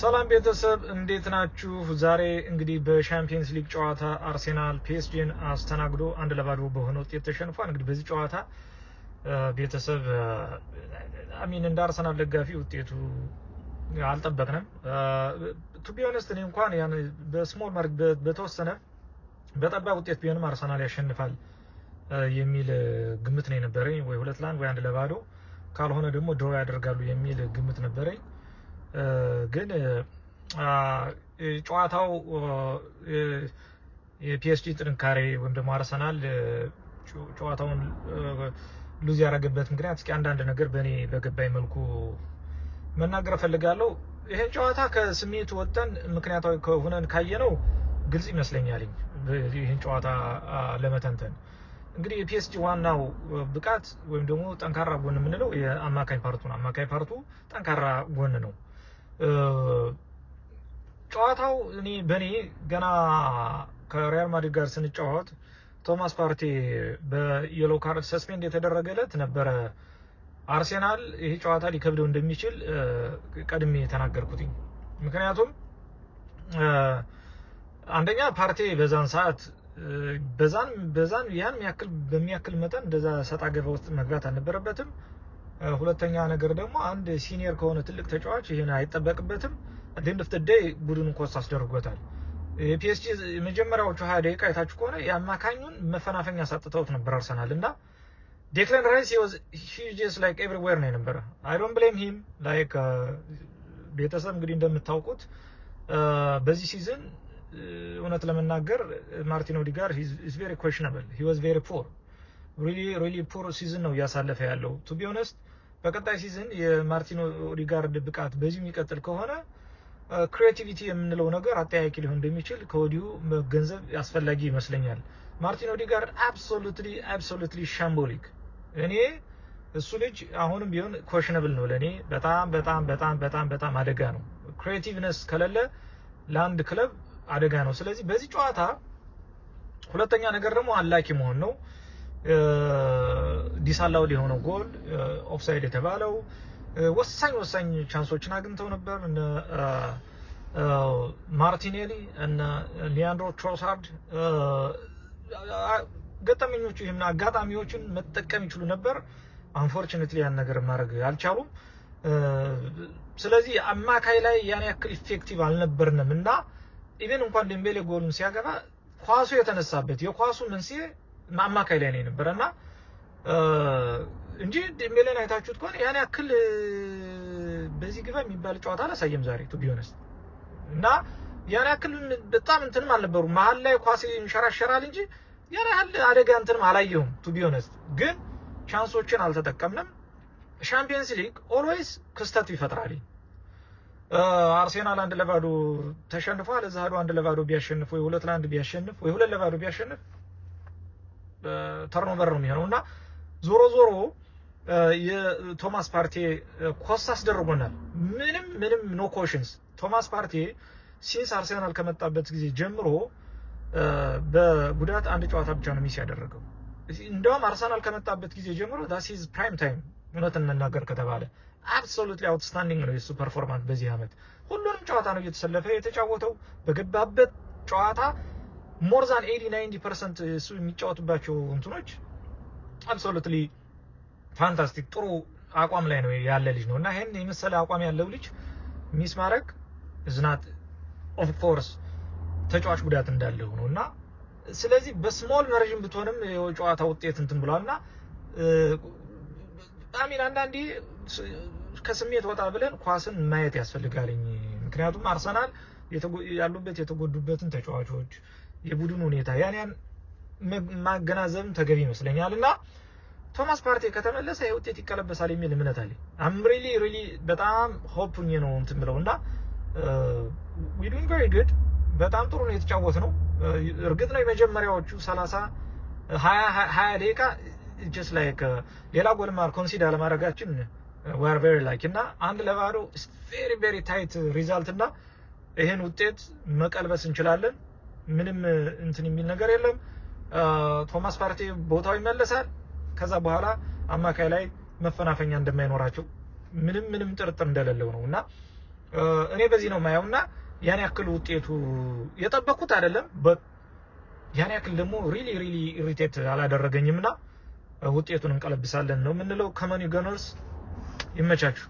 ሰላም ቤተሰብ እንዴት ናችሁ? ዛሬ እንግዲህ በሻምፒየንስ ሊግ ጨዋታ አርሴናል ፒኤስጂን አስተናግዶ 1-0 በሆነ ውጤት ተሸንፏል። እንግዲህ በዚህ ጨዋታ ቤተሰብ አሚን እንደ አርሰናል ደጋፊ ውጤቱ አልጠበቅንም። ቱ ቢ ኦነስት እኔ እንኳን ያን በስሞል ማርክ በተወሰነ በጠባብ ውጤት ቢሆንም አርሰናል ያሸንፋል የሚል ግምት ነው የነበረኝ። ወይ 2-1 ወይ 1-0 ካልሆነ ደግሞ ድሮ ያደርጋሉ የሚል ግምት ነበረኝ። ግን ጨዋታው የፒኤስጂ ጥንካሬ ወይም ደግሞ አርሰናል ጨዋታውን ሉዝ ያደረገበት ምክንያት እስኪ አንዳንድ ነገር በእኔ በገባኝ መልኩ መናገር ፈልጋለሁ። ይሄን ጨዋታ ከስሜቱ ወጥተን ምክንያታዊ ከሆነን ካየነው ግልጽ ይመስለኛል ይሄን ጨዋታ ለመተንተን። እንግዲህ የፒኤስጂ ዋናው ብቃት ወይም ደግሞ ጠንካራ ጎን የምንለው የአማካኝ ፓርቱ ነው። አማካኝ ፓርቱ ጠንካራ ጎን ነው። ጨዋታው በኔ ገና ከሪያል ማድሪድ ጋር ስንጫወት ቶማስ ፓርቴ በየሎ ካርድ ሰስፔንድ የተደረገለት ነበረ። አርሴናል ይሄ ጨዋታ ሊከብደው እንደሚችል ቀድሜ ተናገርኩት። ምክንያቱም አንደኛ ፓርቴ በዛን ሰዓት በዛን ያን በሚያክል መጠን እንደዛ ሰጣ ገባ ውስጥ መግባት አልነበረበትም። ሁለተኛ ነገር ደግሞ አንድ ሲኒየር ከሆነ ትልቅ ተጫዋች ይሄን አይጠበቅበትም። አደንድ ኦፍ ዘ ዴይ ቡድኑን ኮስት አስደርጎታል። የፒኤስጂ የመጀመሪያዎቹ 20 ደቂቃ አይታችሁ ከሆነ የአማካኙን መፈናፈኛ ሳጥተውት ነበር አርሰናል እና ዴክላን ራይስ he just like everywhere ነው የነበረ። I don't blame him like ቤተሰብ እንግዲህ እንደምታውቁት በዚህ ሲዝን እውነት ለመናገር ማርቲን ኦዲጋርድ is very questionable. He was very poor. really poor season ነው ያሳለፈ ያለው to be honest። በቀጣይ ሲዝን የማርቲን ኦዲጋርድ ብቃት በዚህ የሚቀጥል ከሆነ ክሪኤቲቪቲ የምንለው ነገር አጠያቂ ሊሆን እንደሚችል ከወዲሁ መገንዘብ ያስፈልጋል ይመስለኛል። ማርቲን ኦዲጋርድ absolutely shambolic። እኔ እሱ ልጅ አሁንም ቢሆን questionable ነው ለኔ። በጣም አደጋ ነው። ክሪኤቲቭነስ ከሌለ ለአንድ ክለብ አደጋ ነው። ስለዚህ በዚህ ጨዋታ ሁለተኛ ነገር ደግሞ አላኪ መሆን ነው። ዲሳላውድ የሆነው ጎል ኦፍሳይድ የተባለው ወሳኝ ቻንሶችን አግኝተው ነበር። ማርቲኔሊ እና ሊያንድሮ ትሮሳርድ ገጠመኞቹ ይሄን አጋጣሚዎችን መጠቀም ይችሉ ነበር። አንፎርቹኔትሊ ያን ነገር ማድረግ አልቻሉም። ስለዚህ አማካይ ላይ ያን ያክል ኢፌክቲቭ አልነበርንም እና ኢቨን እንኳን ዴምቤሌ ጎሉን ሲያገባ ኳሱ የተነሳበት የኳሱ መንስኤ አማካይ ላይ ነው የነበረና እንጂ ዴምቤሌን አይታችሁት ከሆነ ያን ያክል በዚህ ግባ የሚባል ጨዋታ አላሳየም ዛሬ ቱ ቢ ኦነስት። እና ያን ያክል በጣም እንትንም አልነበሩ። መሀል ላይ ኳስ ይንሸራሸራል እንጂ ያን ያህል አደጋ እንትንም አላየሁም ቱ ቢ ኦነስት። ግን ቻንሶችን አልተጠቀምንም። ሻምፒየንስ ሊግ ኦልዌይስ ክስተት ይፈጥራል። አርሴናል 1-0 ተሸንፏል። እዛ ሄዶ 1-0 ቢያሸንፍ ወይ 2-1 ቢያሸንፍ ወይ 2-0 ቢያሸንፍ ተርኖቨር ነው የሚሆነውና ዞሮ የቶማስ ፓርቴ ኮስት አስደርጎናል። ምንም ኖ ኮሽንስ። ቶማስ ፓርቴ ሲንስ አርሴናል ከመጣበት ጊዜ ጀምሮ በጉዳት አንድ ጨዋታ ብቻ ነው ሚስ ያደረገው። እንደውም አርሰናል ከመጣበት ጊዜ ጀምሮ that is prime time እውነት እንናገር ከተባለ absolutely outstanding ነው የሱ ፐርፎርማንስ በዚህ አመት። ሁሉንም ጨዋታ ነው እየተሰለፈ የተጫወተው። በገባበት ጨዋታ more than 80-90% እሱ የሚጫወትባቸው እንትኖች absolutely fantastic ጥሩ አቋም ላይ ነው ያለ ልጅ ነውና ይሄን የመሰለ አቋም ያለው ልጅ ሚስ ማድረግ is not of course ተጫዋች ጉዳት እንዳለው ነውና ስለዚህ በስሞል ማርጂን ብትሆንም የጨዋታ ውጤት እንትን ብሏልና አሚን አንዳንዴ ከስሜት ወጣ ብለን ኳስን ማየት ያስፈልጋል። ምክንያቱም አርሰናል የተጎዱበትን ተጫዋቾች የቡድኑ ሁኔታ ያን ማገናዘብም ተገቢ ይመስለኛልና ቶማስ ፓርቴ ከተመለሰ የውጤት ይቀለበሳል የሚል እምነት አለ። I'm really በጣም ሆፕኝ ነው እንትን ብለውና we doing very good። በጣም ጥሩ ነው የተጫወት ነው። እርግጥ ነው የመጀመሪያዎቹ 20 ደቂቃ just like ሌላ ጎል ማር ኮንሲደር ለማድረጋችን we are very like እና 1-0 is very tight result እና ይሄን ውጤት መቀልበስ እንችላለን። ምንም እንትን የሚል ነገር የለም። ቶማስ ፓርቴ ቦታው ይመለሳል። ከዛ በኋላ አማካይ ላይ መፈናፈኛ እንደማይኖራቸው ምንም ጥርጥር እንደሌለው ነውና እኔ በዚህ ነው ማየውና ያን ያክል ውጤቱ የጠበቁት አይደለም ያን ያክል ደግሞ ሪሊ ኢሪቴት አላደረገኝምና ውጤቱን እንቀለብሳለን ነው የምንለው። ከመኒ ገነርስ ይመቻችሁ።